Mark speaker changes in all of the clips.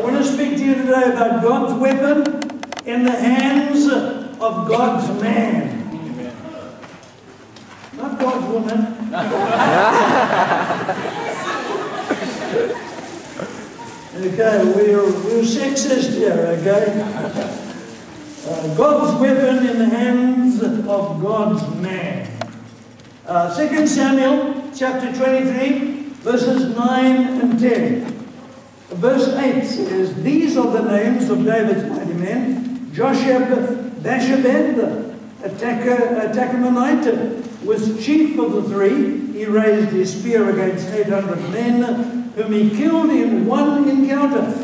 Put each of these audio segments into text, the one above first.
Speaker 1: want to speak to you today about God's weapon in the hands of God's man. Not God's woman. Okay, we're sexist here, okay? God's weapon in the hands of God's man. 2 Samuel chapter 23, verses 9 and 10. Verse 8 says, "These are the names of David's mighty men. Josheb-Basshebeth, a Tahkemonite, was chief of the three. He raised his spear against 800 men, whom he killed in one encounter.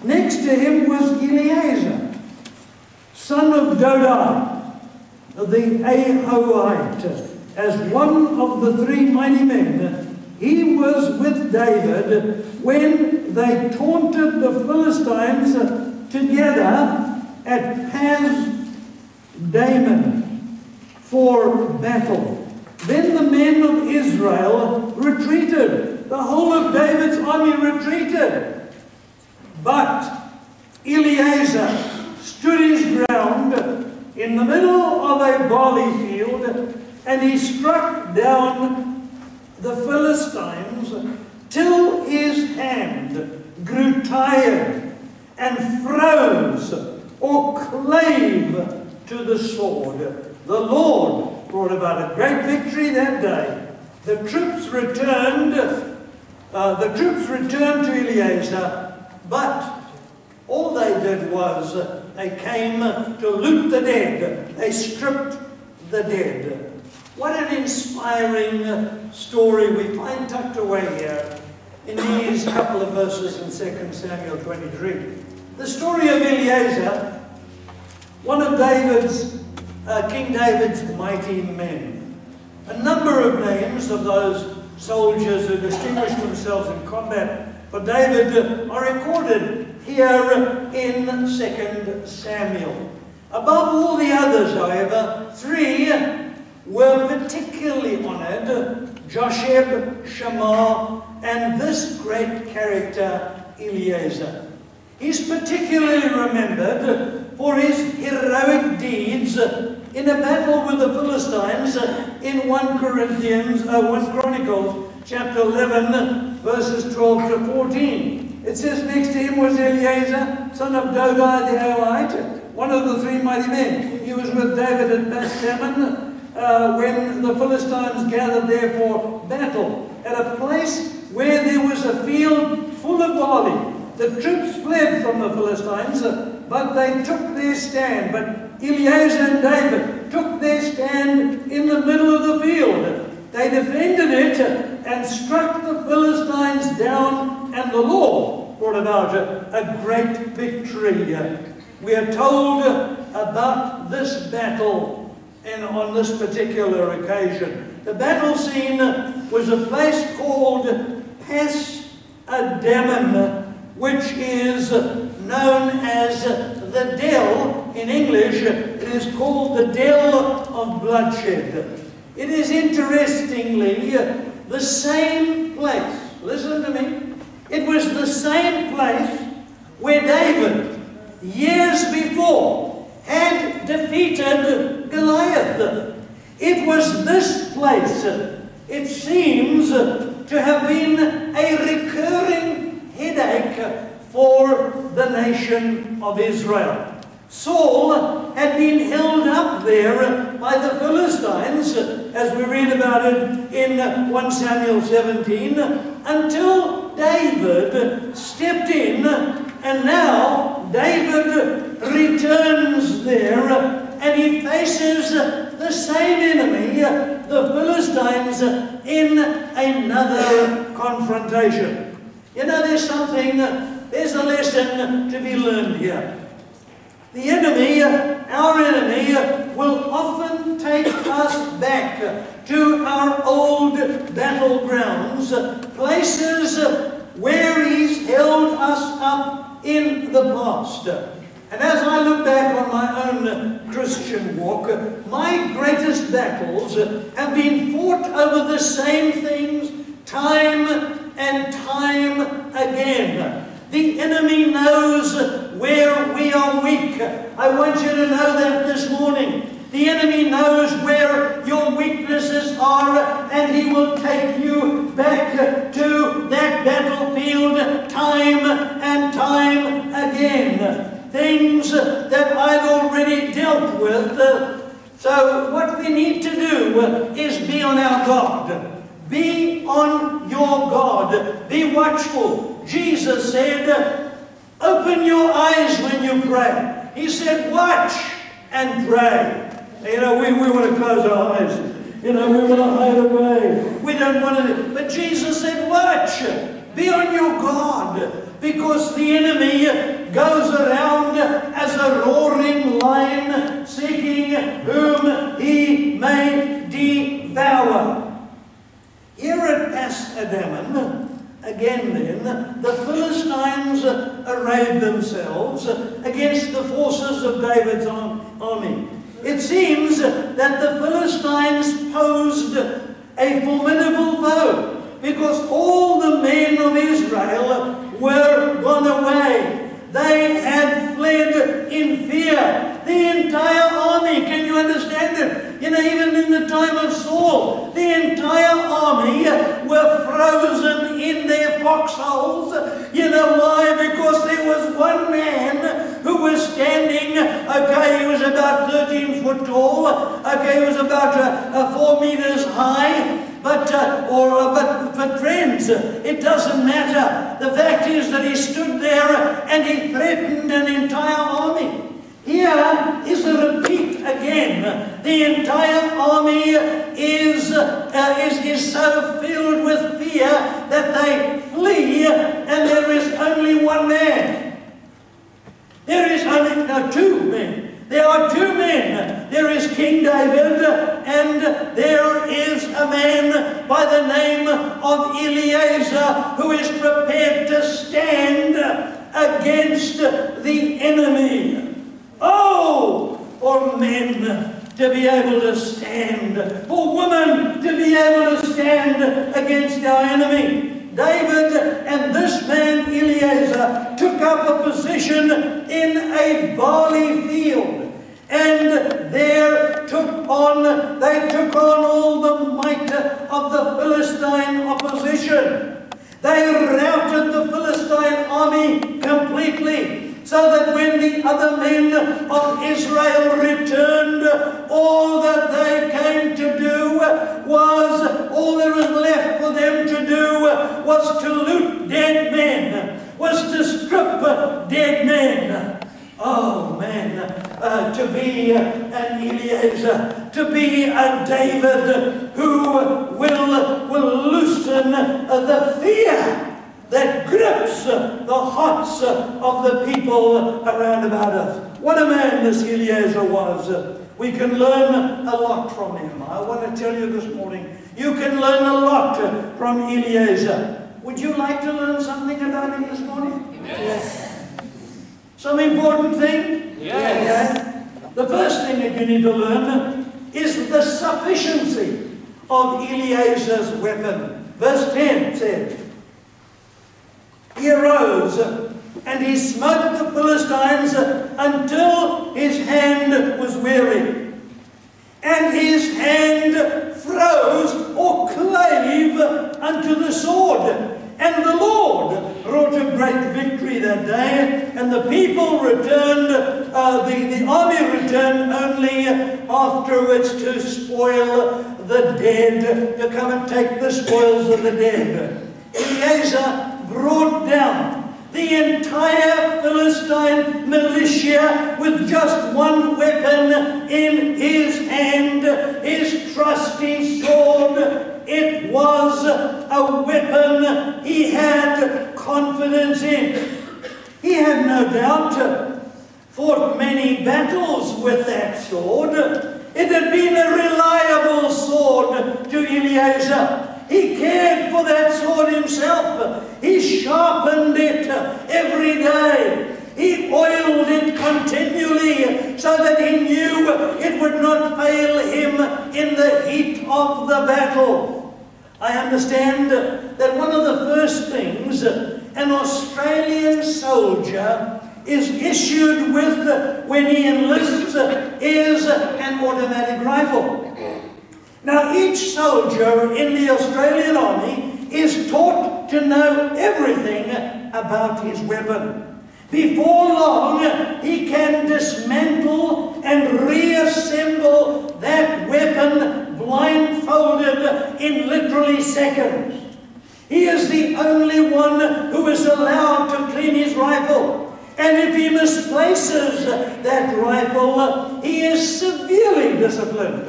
Speaker 1: Next to him was Eleazar, son of Dodai, the Ahohite, as one of the three mighty men. He was with David when they taunted the Philistines together at Pas-Dammim for battle. Then the men of Israel retreated. The whole of David's army retreated. But Eleazar stood his ground in the middle of a barley field, and he struck down the Philistines till his hand grew tired and froze or clave to the sword. The Lord brought about a great victory that day. The troops returned to Eleazar, but all they did was they came to loot the dead. They stripped the dead. What an inspiring story we find tucked away here in these couple of verses in 2 Samuel 23. The story of Eleazar, one of King David's mighty men. A number of names of those soldiers who distinguished themselves in combat for David are recorded here in 2 Samuel. Above all the others, however, three were particularly honored: Josheb, Shammah, and this great character, Eleazar. He's particularly remembered for his heroic deeds in a battle with the Philistines in 1 Chronicles chapter 11, verses 12 to 14. It says, next to him was Eleazar, son of Dodai the Ahohite, one of the three mighty men. He was with David at Pas-Dammim when the Philistines gathered there for battle, at a place where there was a field full of barley. The troops fled from the Philistines, but they took their stand. But Eleazar and David took their stand in the middle of the field. They defended it and struck the Philistines down, and the Lord brought about a great victory. We are told about this battle and on this particular occasion. The battle scene was a place called Pas-Dammim, which is known as the Dell. In English, it is called the Dell of Bloodshed. It is interestingly the same place. Listen to me. It was the same place where David, years before, had defeated Goliath. It was this place, it seems, to have been a recurring headache for the nation of Israel. Saul had been held up there by the Philistines, as we read about it in 1 Samuel 17, until David stepped in, and now David returns there, and he faces the same enemy, the Philistines, in another confrontation. You know, there's a lesson to be learned here. The enemy, our enemy, will often take us back to our old battlegrounds, places where he's held us up in the past. And as I look back on my own Christian walk, my greatest battles have been fought over the same things time and time again. The enemy knows where we are weak. I want you to know that this morning. The enemy knows where your weaknesses are, and he will take you back to that battlefield time and time again. Things that I've already dealt with. So what we need to do is be on our guard. Be on your guard. Be watchful. Jesus said, open your eyes when you pray. He said, watch and pray. You know, we want to close our eyes. You know, we want to hide away. We don't want to. But Jesus said, watch. Be on your guard. Because the enemy goes around as a roaring lion, seeking whom he may devour. Here at Pas Adammon, again then, the Philistines arrayed themselves against the forces of David's army. It seems that the Philistines posed a formidable foe, because all the men of Israel were gone away. They had fled in fear. The entire army, can you understand it? You know, even in the time of Saul, the entire army were frozen in their foxholes. You know why? Because there was one man who was standing, okay, he was about 13 foot tall, okay, he was about 4 meters high. But friends, it doesn't matter. The fact is that he stood there and he threatened an entire army. Here is a repeat again. The entire army is so filled with fear that they flee, and there is only one man. There is only two men. There are two men. There is King David, and there is a man by the name of Eleazar who is prepared to stand against the enemy. Oh, for men to be able to stand, for women to be able to stand against our enemy. David and this man Eleazar took up a position in a barley field, and they took on all the might of the Philistine opposition. They routed the Philistine army completely, so that when the other men of Israel returned, all that they came to do was, all there was left for them to do was to loot dead men, was to strip dead men. Oh man, to be an Eleazar, to be a David who will loosen the fear that grips the hearts of the people around about us. What a man this Eleazar was. We can learn a lot from him. I want to tell you this morning, you can learn a lot from Eleazar. Would you like to learn something about him this morning?
Speaker 2: Yes.
Speaker 1: Some important thing?
Speaker 2: Yes.
Speaker 1: Okay. The first thing that you need to learn is the sufficiency of Eleazar's weapon. Verse 10 says, he arose and he smote the Philistines until his hand was weary, and his hand froze or clave unto the sword. And the Lord wrought a great victory that day, and the people returned, the army returned only afterwards to spoil the dead, to come and take the spoils of the dead. Eleazar brought down the entire Philistine militia with just one weapon in his hand, his trusty sword. It was a weapon he had confidence in. He had no doubt fought many battles with that sword. It had been a reliable sword to Eleazar. He cared for that sword himself. He sharpened it every day. He oiled it continually so that he knew it would not fail him in the heat of the battle. I understand that one of the first things an Australian soldier is issued with when he enlists is an automatic rifle. Now, each soldier in the Australian Army is taught to know everything about his weapon. Before long, he can dismantle and reassemble that weapon blindfolded in literally seconds. He is the only one who is allowed to clean his rifle. And if he misplaces that rifle, he is severely disciplined.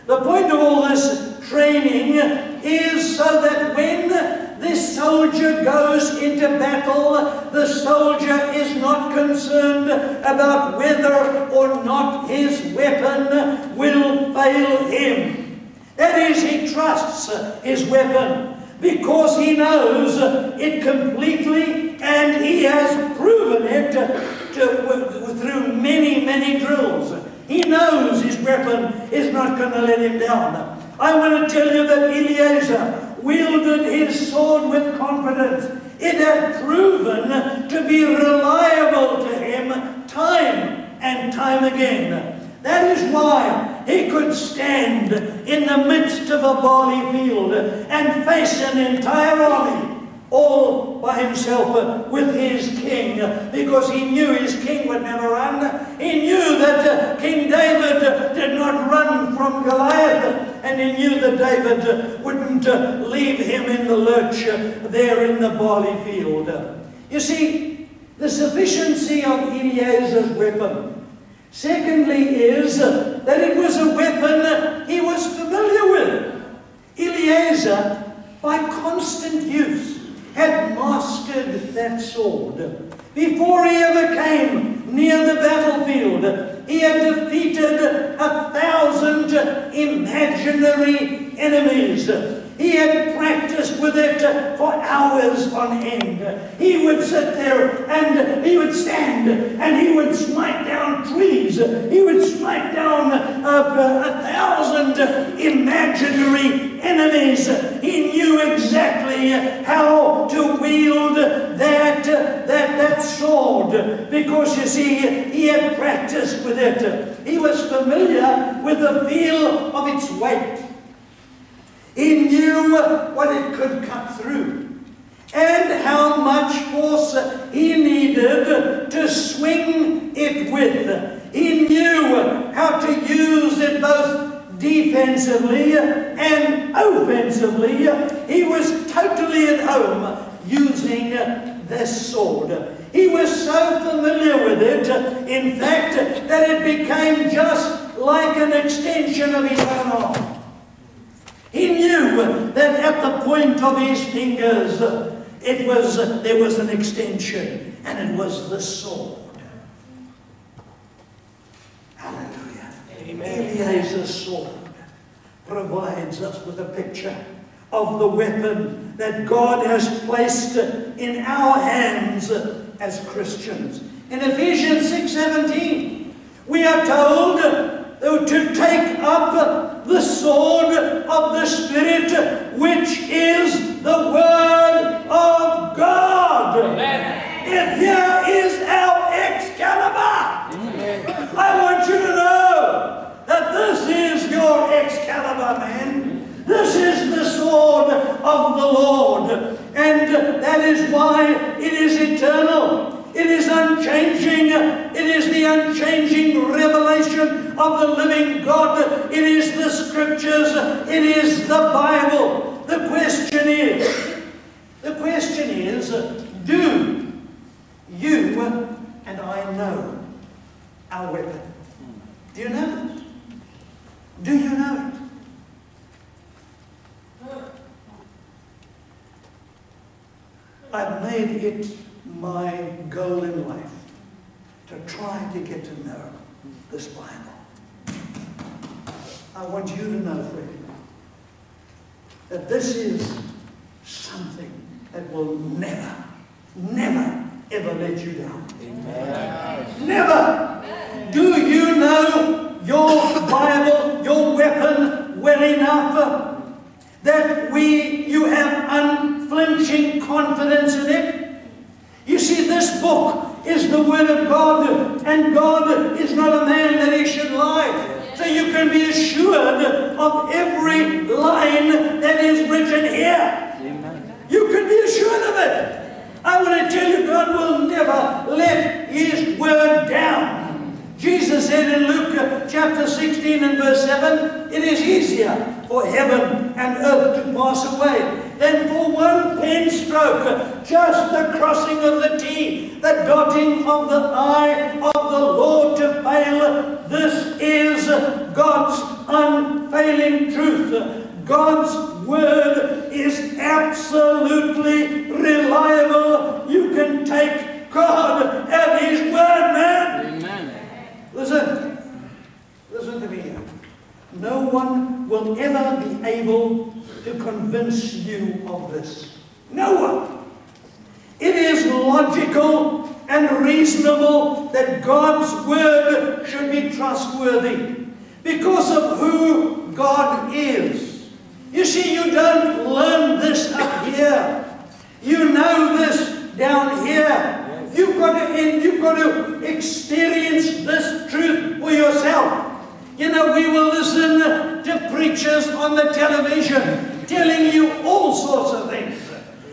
Speaker 1: The point of all this training is so that when this soldier goes into battle, the soldier is not concerned about whether or not his weapon will fail him. That is, he trusts his weapon because he knows it completely, and he has proven it through many, many drills. He knows his weapon is not going to let him down. I want to tell you that Eliezer wielded his sword with confidence. It had proven to be reliable to him time and time again. That is why he could stand in the midst of a barley field and face an entire army all by himself with his king, because he knew his king would never run. He knew that King David did not run from Goliath, and he knew that David wouldn't leave him in the lurch there in the barley field. You see, the sufficiency of Eliezer's weapon, secondly, is that it was a weapon he was familiar with. Eliezer, by constant use, had mastered that sword. Before he ever came near the battlefield, he had defeated 1,000 imaginary enemies. He had practiced with it for hours on end. He would sit there and he would stand and he would smite down trees. He would smite down 1,000 imaginary enemies. He knew exactly how to wield that sword, because you see, he had practiced with it. He was familiar with the feel of its weight. He knew what it could cut through and how much force he needed to swing it with. He knew how to use it both defensively and offensively. He was totally at home using this sword. He was so familiar with it, in fact, that it became just like an extension of his own arm. He knew that at the point of his fingers, there was an extension, and it was the sword. Hallelujah. Amen. Eliezer's sword provides us with a picture of the weapon that God has placed in our hands as Christians. In Ephesians 6:17, we are told to take up the sword of the Spirit, which is the Word of God. Amen. And here is our Excalibur. Amen. I want you to know that this is your Excalibur, man. This is the sword of the Lord. And that is why it is eternal. It is unchanging. It is the unchanging revelation of the living God. It is the Scriptures. It is the Bible. The question is, do you and I know our weapon? Do you know it? Do you know it? I've made it my goal in life to try to get to know this Bible. I want you to know, friend, that this is something that will never, never, ever let you down. Amen. Never. Do you know your Bible, your weapon, well enough that you have unflinching confidence in it? This book is the Word of God, and God is not a man that He should lie. So you can be assured of every line that is written here.
Speaker 2: Amen.
Speaker 1: You can be assured of it. I want to tell you, God will never let His Word down. Jesus said in Luke chapter 16 and verse 7, it is easier for heaven and earth to pass away than for one pen stroke, just the crossing of the T, the dotting of the I of the Lord to fail. This is God's unfailing truth. God's Word is absolutely reliable. You can take God at His Word, man.
Speaker 2: Amen.
Speaker 1: Listen to me here. No one will ever be able to convince you of this. No one. It is logical and reasonable that God's Word should be trustworthy because of who God is. You see, you don't learn this up here. You know this down here. You've got to experience this truth for yourself. You know, we will listen to preachers on the television telling you all sorts of things.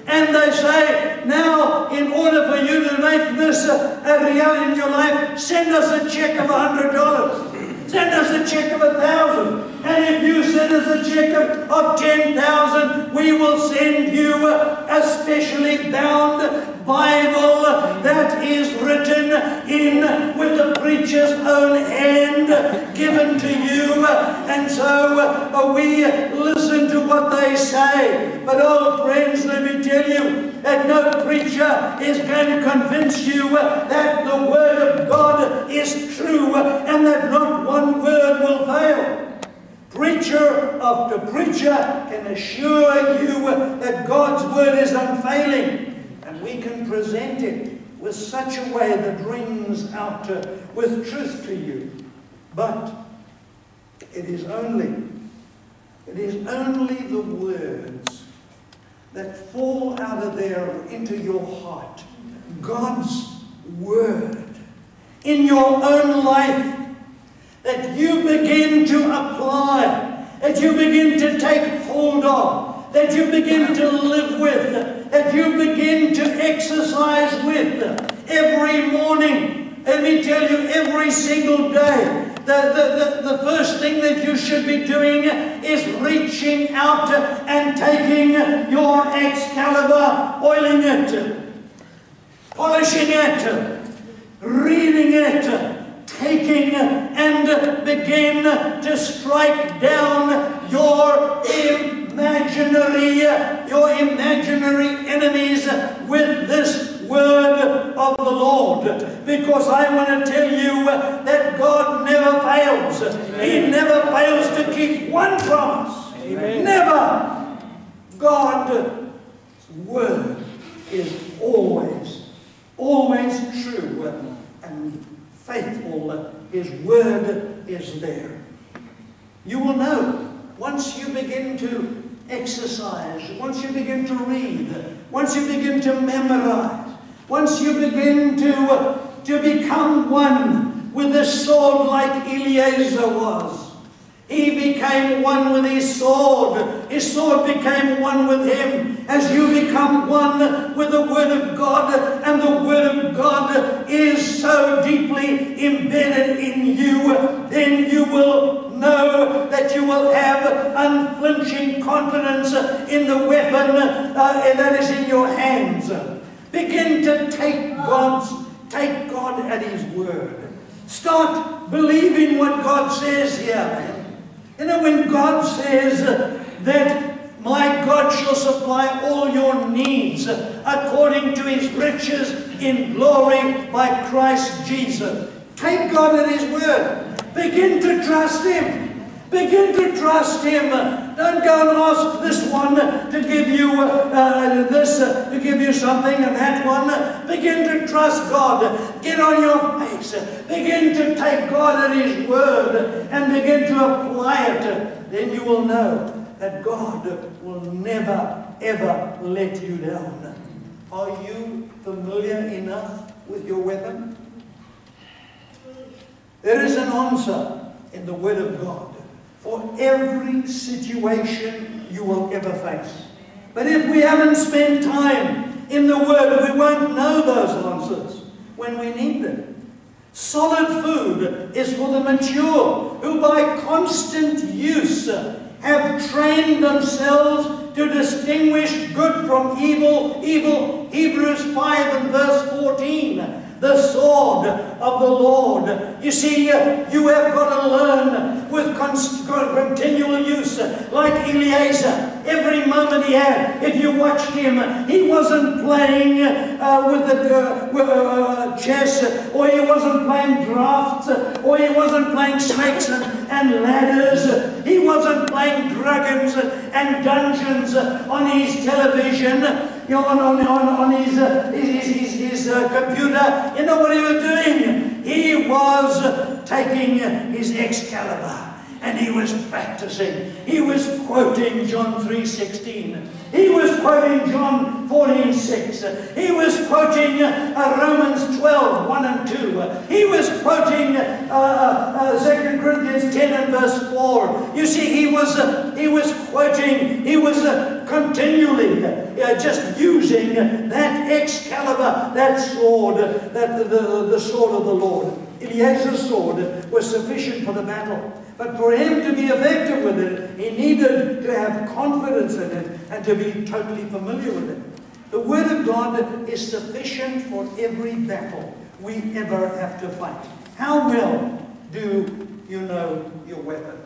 Speaker 1: And they say, now, in order for you to make this a reality in your life, send us a check of $100. Send us a check of 1,000. And if you send us a check of 10,000, we will send you a specially bound Bible that is written in with the preacher's own hand given to you. And so we listen to what they say. But oh friends, let me tell you that no preacher is going to convince you that the Word of God is true and that not one word will fail. Preacher after preacher can assure you that God's Word is unfailing. And we can present it with such a way that rings out with truth to you. But it is only the words that fall out of there into your heart. God's Word in your own life that you begin to apply, that you begin to take hold of, that you begin to live with, that you begin to exercise with every morning. Let me tell you, every single day. The first thing that you should be doing is reaching out and taking your Excalibur, oiling it, polishing it, reading it, taking and begin to strike down your imaginary enemies with this Word of the Lord. Because I want to tell you that God never fails. He never fails to keep one promise.
Speaker 2: Amen.
Speaker 1: Never. God's Word is always true and faithful. His Word is there. You will know once you begin to exercise, once you begin to read, once you begin to memorize, once you begin to become one with the sword like Eliezer was. He became one with his sword. His sword became one with him. As you become one with the Word of God, and the Word of God is so deeply embedded in you, then you will know that you will have unflinching confidence in the weapon that is in your hands. Begin to take God at His Word. Start believing what God says here. You know, when God says that my God shall supply all your needs according to His riches in glory by Christ Jesus. Take God at His Word. Begin to trust Him. Begin to trust Him. Don't go and ask this one to give you to give you something and that one. Begin to trust God. Get on your face. Begin to take God at His Word and begin to apply it. Then you will know that God will never, ever let you down. Are you familiar enough with your weapon? There is an answer in the Word of God for every situation you will ever face. But if we haven't spent time in the Word, we won't know those answers when we need them. Solid food is for the mature, who by constant use have trained themselves to distinguish good from evil. Hebrews 5 and verse 14. The sword of the Lord. You see, you have got to learn with continual use, like Eliezer. Every moment he had, if you watched him, he wasn't playing with the chess, or he wasn't playing drafts, or he wasn't playing snakes and ladders. He wasn't playing dragons and dungeons on his television, on his computer. You know what he was doing? He was taking his Excalibur and he was practicing. He was quoting John 3:16. He was quoting John 14:6. He was quoting Romans 12, 1 and 2. He was quoting 2 Corinthians 10 and verse 4. You see, he was quoting, he was continually just using that Excalibur, that sword, the sword of the Lord. Eliezer's sword was sufficient for the battle. But for him to be effective with it, he needed to have confidence in it and to be totally familiar with it. The Word of God is sufficient for every battle we ever have to fight. How well do you know your weapon?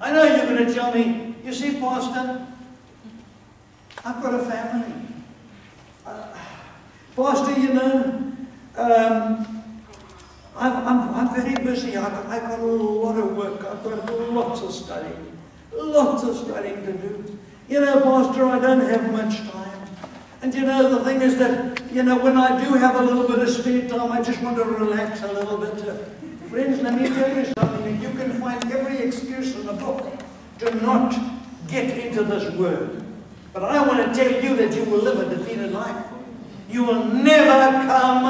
Speaker 1: I know you're going to tell me, you see, Pastor, I've got a family. Pastor, you know, I'm very busy. I've got a lot of work. I've got lots of studying to do. You know, Pastor, I don't have much time. And you know, the thing is that, you know, when I do have a little bit of spare time, I just want to relax a little bit. Friends, let me tell you something. You can find every excuse in the book to not get into this Word. But I want to tell you that you will live a defeated life. You will never come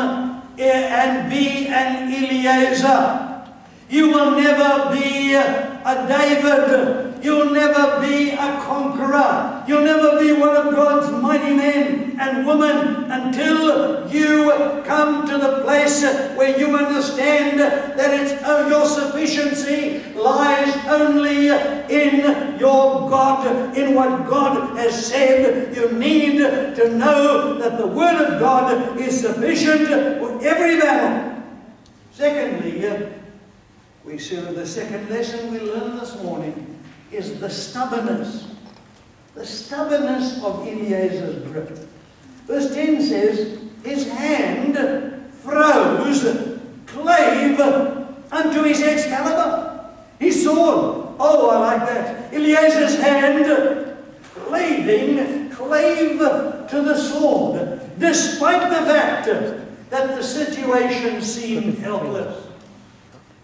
Speaker 1: and be an Eliezer. You will never be a David. You'll never be a conqueror. You'll never be one of God's mighty men and women until you come to the place where you understand that it's your sufficiency lies only in your God, in what God has said. You need to know that the Word of God is sufficient for every battle. Secondly, we see the second lesson we learned this morning is the stubbornness. The stubbornness of Eliezer's grip. Verse 10 says, his hand froze, clave unto his Excalibur. His sword. Oh, I like that. Eliezer's hand clave to the sword, despite the fact that the situation seemed helpless.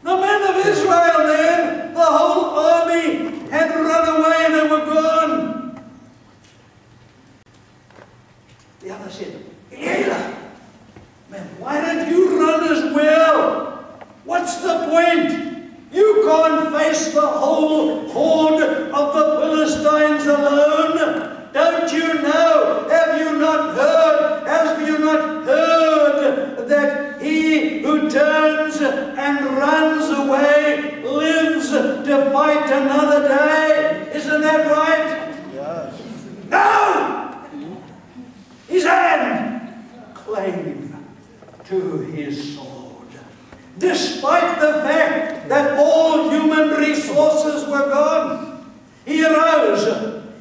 Speaker 1: The men of Israel then, the whole army had run away and they were gone. The other said, Eliezer, man, why don't you run as well? What's the point? You can't face the whole horde of the Philistines alone. Don't you know? Have you not heard that he who turns and runs away lives to fight another day? Isn't that right?
Speaker 2: Yes.
Speaker 1: No! His hand clave to his sword, despite the fact that all human resources were gone. He arose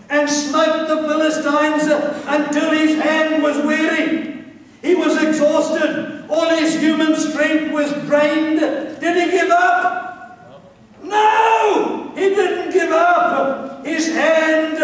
Speaker 1: and smote the Philistines until his hand was weary. He was exhausted. All his human strength was drained. Did he give up? No! He didn't give up. His hand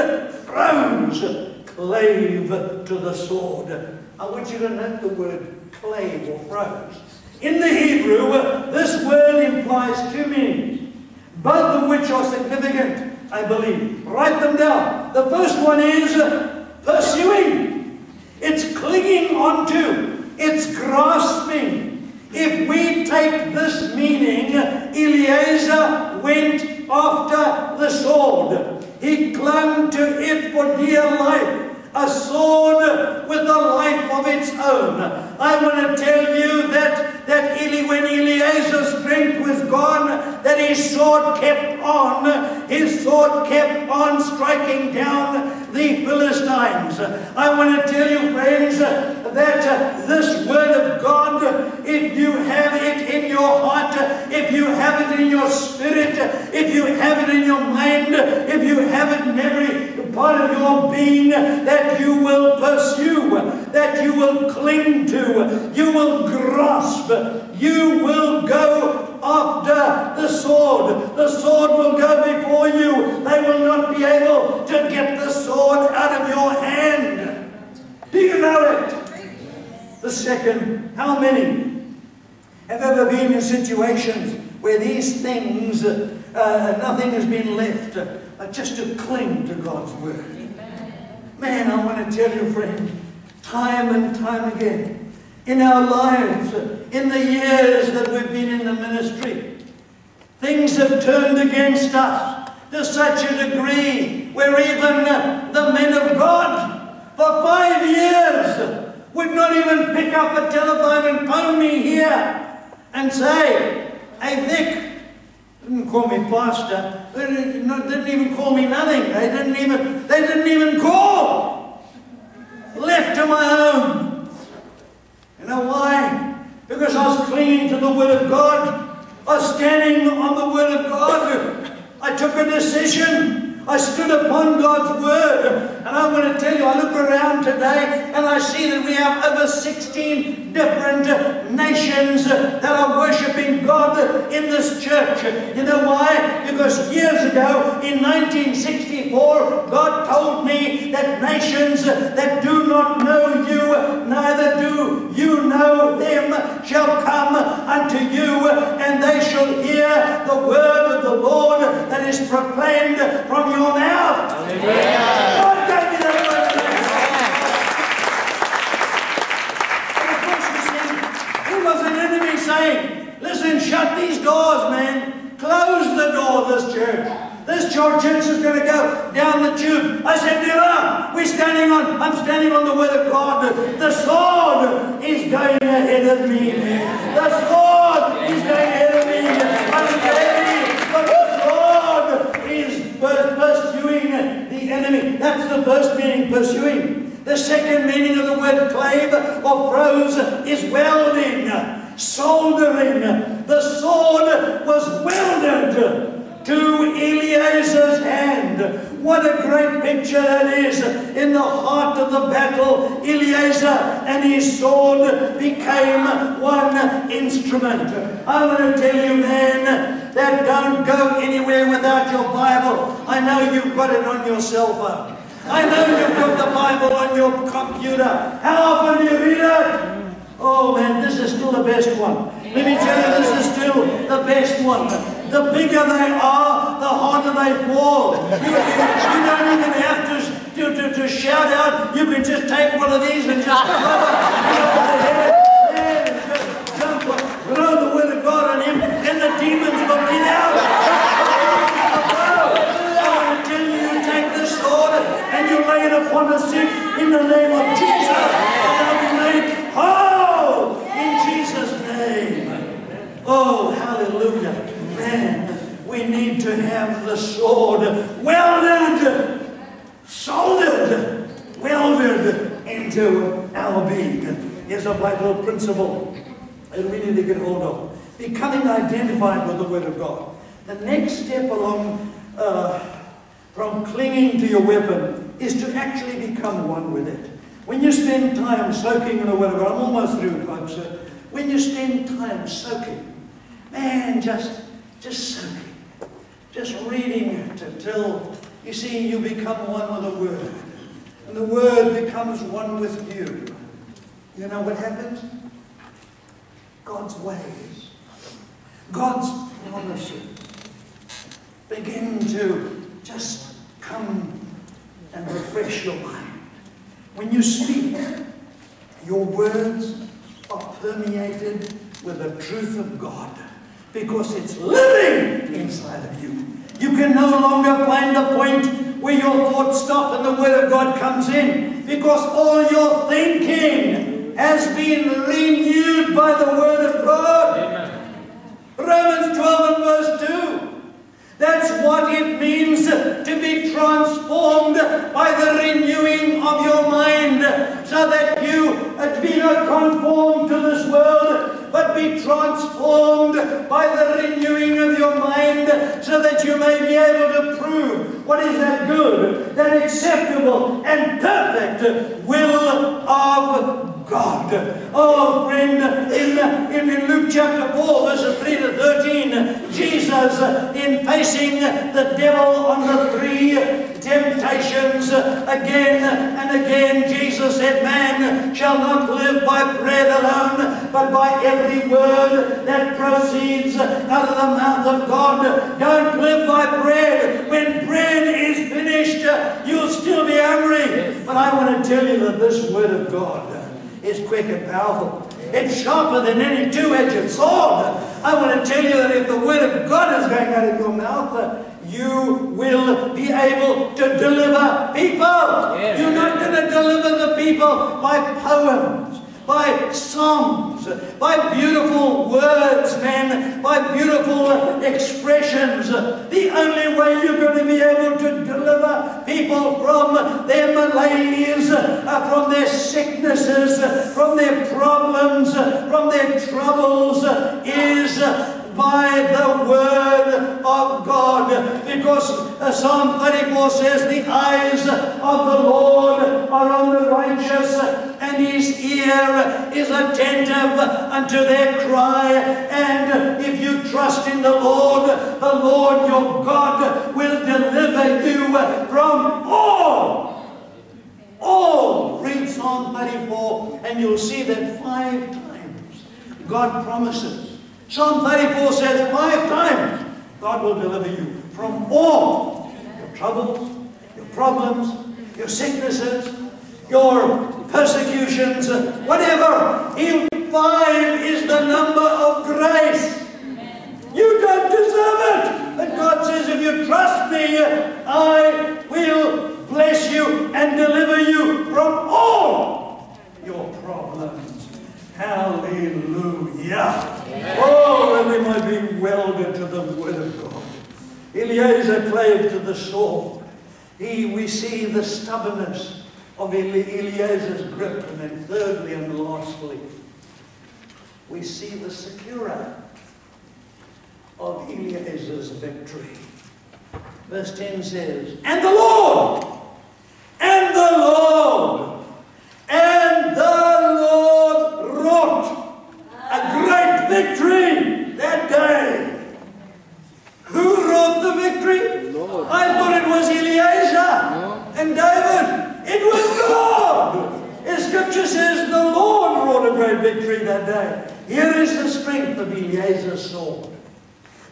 Speaker 1: froze, clave to the sword. I want you to note the word clave or froze. In the Hebrew, this word implies two meanings, both of which are significant, I believe. Write them down. The first one is pursuing. It's clinging onto. It's grasping. If we take this meaning, Eliezer went after the sword. He clung to it for dear life. A sword with a life of its own. I want to tell you that when Eliezer's strength was gone, that his sword kept on. His sword kept on striking down the Philistines. I want to tell you, friends, that this word of God, if you have it in your heart, if you have it in your spirit, if you have it in your mind, if you have it in every part of your being, that you will pursue, that you will cling to, you will grasp, you will go after the sword. The sword will go before you. They will not be able to get the sword out of your hand. Do you know it? The second, how many have ever been in situations where these things, nothing has been left, just to cling to God's word? Man, I want to tell you, friend, time and time again, in our lives, in the years that we've been in the ministry, things have turned against us to such a degree where even the men of God, for 5 years, would not even pick up a telephone and phone me here and say, "Hey, Vic," didn't call me pastor. They didn't even call me nothing. They didn't even call. Left to my own. You know why? Because I was clinging to the Word of God. I was standing on the Word of God. I took a decision. I stood upon God's Word. And I want to tell you, I look around today and I see that we have over 16 different nations that are worshipping God in this church. You know why? Because years ago, in 1964, God told me that nations that do not know you, neither do you know them, shall come unto you, and they shall hear the word of the Lord that is proclaimed from your mouth. Amen. God gave me that word. Was an enemy saying, "Listen, shut these doors, man. Close the door of this church. This church is going to go down the tube." I said, "Never. I'm standing on the word of God. The sword is going ahead of me. The sword is going ahead of me. But the sword is pursuing the enemy." That's the first meaning, pursuing. The second meaning of the word clave or froze is welding, soldering. The sword was welded to Eliezer's hand. What a great picture that is. In the heart of the battle, Eliezer and his sword became one instrument. I want to tell you, man, that don't go anywhere without your Bible. I know you've got it on your cell phone. I know you've got the Bible on your computer. How often do you read it? Oh man, this is still the best one. Let me tell you, this is still the best one. The bigger they are, the harder they fall. You don't even have to shout out. You can just take one of these and just throw it. Just jump, throw the word of God on him, and the demons will get out. And you lay it upon the sick in the name of Jesus. And they'll be made whole in Jesus' name. Oh, hallelujah. Man, we need to have the sword welded, soldered, welded into our being. Here's a vital principle that we need to get hold of. Becoming identified with the Word of God. The next step along from clinging to your weapon is to actually become one with it. When you spend time soaking in the Word of God, I'm almost through, folks. When you spend time soaking, man, just soaking, just reading it until you see you become one with the Word, and the Word becomes one with you. You know what happens? God's ways, God's promises begin to just come and refresh your mind. When you speak, your words are permeated with the truth of God, because it's living inside of you. You can no longer find the point where your thoughts stop and the Word of God comes in, because all your thinking has been renewed by the Word of God.
Speaker 2: Amen.
Speaker 1: Romans 12 and verse 2. That's what it means to be transformed by the renewing of your mind, so that you be not conformed to this world, but be transformed by the renewing of your mind, so that you may be able to prove what is that good, that acceptable and perfect will of God. Oh, friend, in Luke chapter 4, verses 3 to 13, Jesus, in facing the devil on the 3 temptations, again and again, Jesus said, man shall not live by bread alone, but by every word that proceeds out of the mouth of God. Don't live by bread. When bread is finished, you'll still be hungry. But I want to tell you that this Word of God is quick and powerful. It's sharper than any two-edged sword. I want to tell you that if the Word of God is going out of your mouth, you will be able to deliver people.
Speaker 2: Yes.
Speaker 1: You're not going to deliver the people by poems, by songs, by beautiful words, man, by beautiful expressions. The only way you're going to be able to deliver people from their maladies, from their sicknesses, from their problems, from their troubles, is by the Word of God. Because Psalm 34 says, the eyes of the Lord are on the righteous, and His ear is attentive unto their cry. And if you trust in the Lord your God will deliver you from all. Read Psalm 34 and you'll see that 5 times God promises. Psalm 34 says 5 times God will deliver you from all your troubles, your problems, your sicknesses, your persecutions, whatever. 5 is the number of grace. You don't deserve it. But God says, if you trust me, I will bless you and deliver you from all your problems. Hallelujah. Oh, and they might be welded to the Word of God. Eliezer clave to the sword. We see the stubbornness of Eliezer's grip. And then thirdly and lastly, we see the security of Eliezer's victory. Verse 10 says, and the Lord wrought a great victory that day. Who wrought the victory?
Speaker 2: Lord.
Speaker 1: I thought it was Eliezer and David. It was God. The Scripture says the Lord wrought a great victory that day. Here is the strength of Eliezer's sword.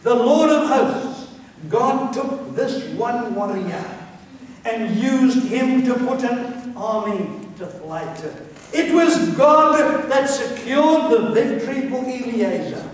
Speaker 1: The Lord of hosts, God took this one warrior and used him to put an army to flight. It was God that secured the victory for Eliezer.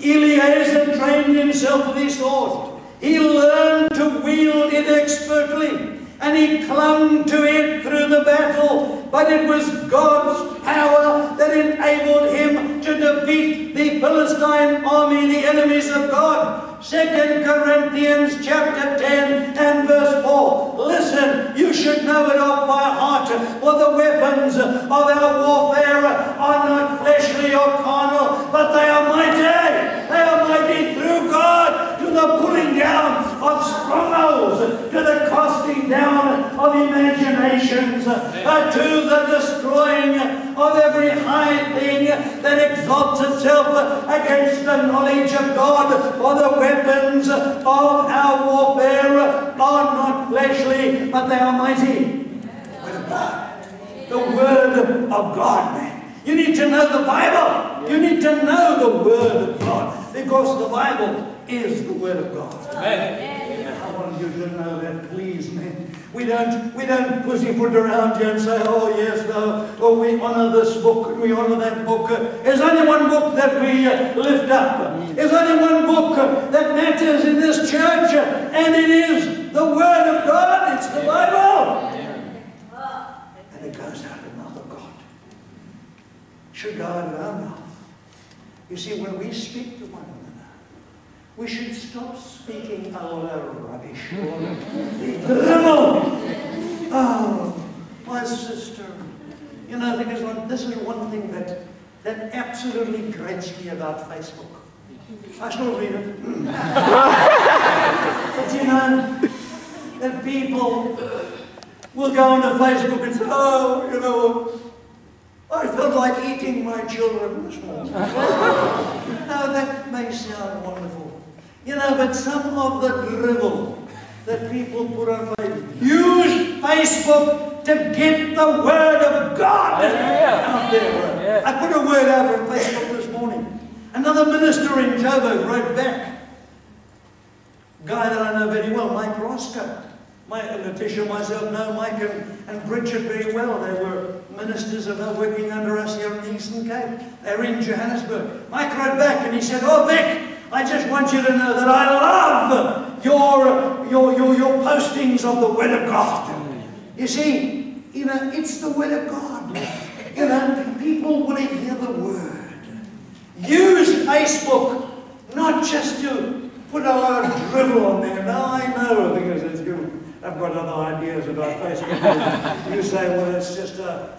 Speaker 1: Eliezer trained himself with his sword. He learned to wield it expertly, and he clung to it through the battle. But it was God's power that enabled him to defeat the Philistine army, the enemies of God. 2 Corinthians chapter 10 and verse 4. Listen, you should know it off by heart. For the weapons of our warfare are not fleshly or carnal, but they are mighty. They are mighty through God to the pulling down of strongholds, to the casting down of imaginations, to the destroying of every high thing that exalts itself against the knowledge of God. For the weapons of our warfare are not fleshly, but they are mighty. The Word of God. The Word of God, man. You need to know the Bible. You need to know the Word of God, because the Bible is the Word of God.
Speaker 2: Amen.
Speaker 1: I want you to know that, please, men. We don't pussyfoot around here and say, oh yes, no, oh we honour this book and we honour that book. There's only one book that we lift up. There's only one book that matters in this church, and it is the Word of God. It's the Bible. And it goes out of the mouth of God. It should go out of our mouth. You see, when we speak to one another, we should stop speaking a lot of rubbish. Oh, my sister. You know, because this is one thing that absolutely grates me about Facebook. I still read it. But you know, that people will go onto Facebook and say, oh, you know, I felt like eating my children this morning. Now that may sound wonderful. You know, but some of the drivel that people put on Facebook, use Facebook to get the Word of God out there. Yeah. I put a word out on Facebook this morning. Another minister in Joburg wrote back. Guy that I know very well, Mike Roscoe. Letitia and myself know Mike and Bridget very well. They were ministers of working under us here in the Eastern Cape. They're in Johannesburg. Mike wrote back and he said, oh Vic, I just want you to know that I love your postings of the Word of God. You see, you know, it's the Word of God. You know, people want to hear the Word. Use Facebook, not just to put a lot of drivel on there. Now I know, because it's you. I've got other ideas about Facebook. You say, well, it's just a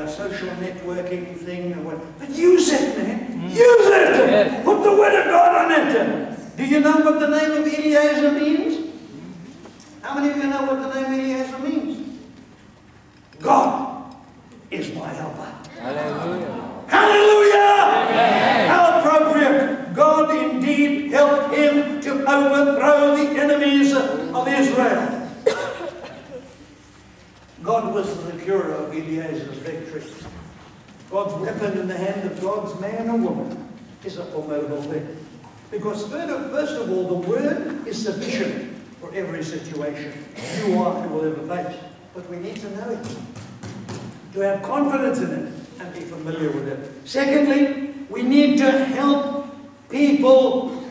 Speaker 1: social networking thing. But use it, man. Use it. Yeah. Put the Word of God on it. Do you know what the name of Eliezer means? How many of you know what the name Eliezer means? God is my helper. Hallelujah. Hallelujah! Amen. How appropriate. God indeed helped him to overthrow the enemies of Israel. God was the securer of Eliezer's victory. God's weapon in the hand of God's man or woman is a formidable thing. Because first of all, the Word is sufficient for every situation you or I will ever face. But we need to know it, to have confidence in it, and be familiar with it. Secondly, we need to help people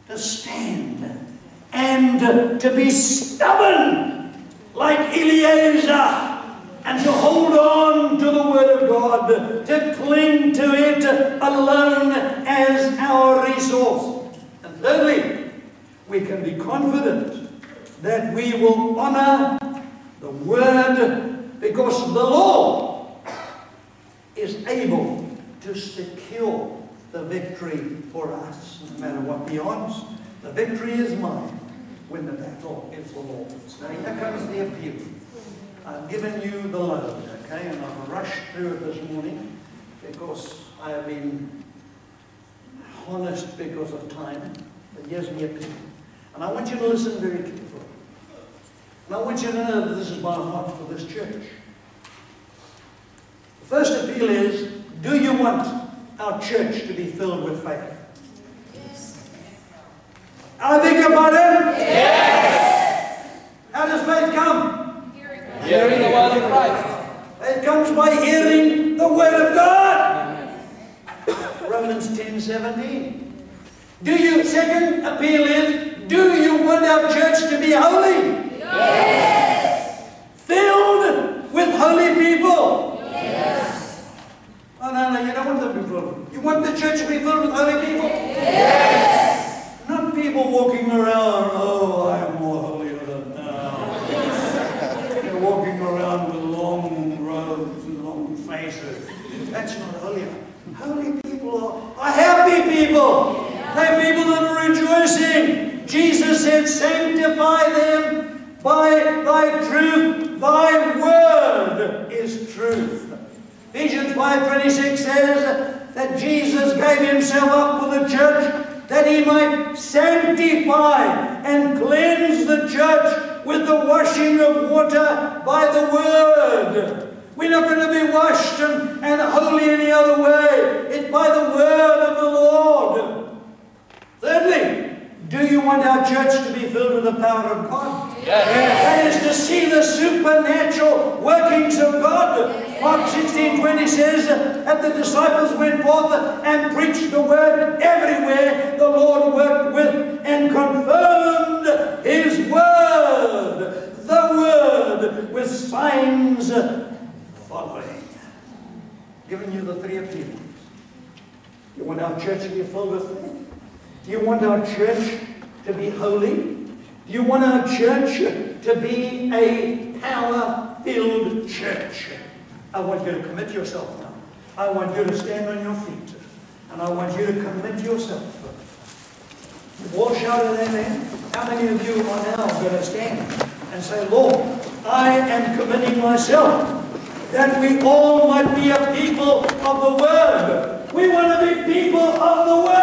Speaker 1: to stand and to be stubborn like Eliezer, and to hold on to the Word of God, to cling to it alone as our resource. And thirdly, we can be confident that we will honor the Word, because the law is able to secure the victory for us. No matter what the odds, the victory is mine when the battle is the Lord's. Now here comes the appeal. I've given you the load, okay, and I've rushed through it this morning because I have been honest because of time. But here's the appeal. And I want you to listen very carefully. And I want you to know that this is my heart for this church. The first appeal is, do you want our church to be filled with faith? Yes. I think about it? Yes. How does faith come? Hearing the word of Christ. It comes by hearing the Word of God. Romans 10:17. Second appeal is, do you want our church to be holy? Yes. Filled with holy people? Yes. Oh, no, you don't want them to be filled. You want the church to be filled with holy people? Yes. Not people walking around, oh, I'm more holier than thou. They're walking around with long robes and long faces. That's not holy. Holy people are happy people. They're people that are rejoicing. Jesus said, sanctify them by thy truth. Thy word is truth. Ephesians 5:26 says that Jesus gave himself up for the church that he might sanctify and cleanse the church with the washing of water by the word. We're not going to be washed and holy any other way. It's by the word of the Lord. Thirdly, do you want our our church to be filled with the power of God.
Speaker 2: Yes.
Speaker 1: That is to see the supernatural workings of God. Mark 16:20 says that the disciples went forth and preached the word everywhere. The Lord worked with and confirmed His word. The word with signs following. Giving you the three appeals. You want our church to be filled with faith? Do you want our church to be holy? Do you want our church to be a power-filled church? I want you to commit yourself now. I want you to stand on your feet. And I want you to commit yourself. You've all shouted amen. How many of you are now going to stand and say, Lord, I am committing myself that we all might be a people of the Word. We want to be people of the Word.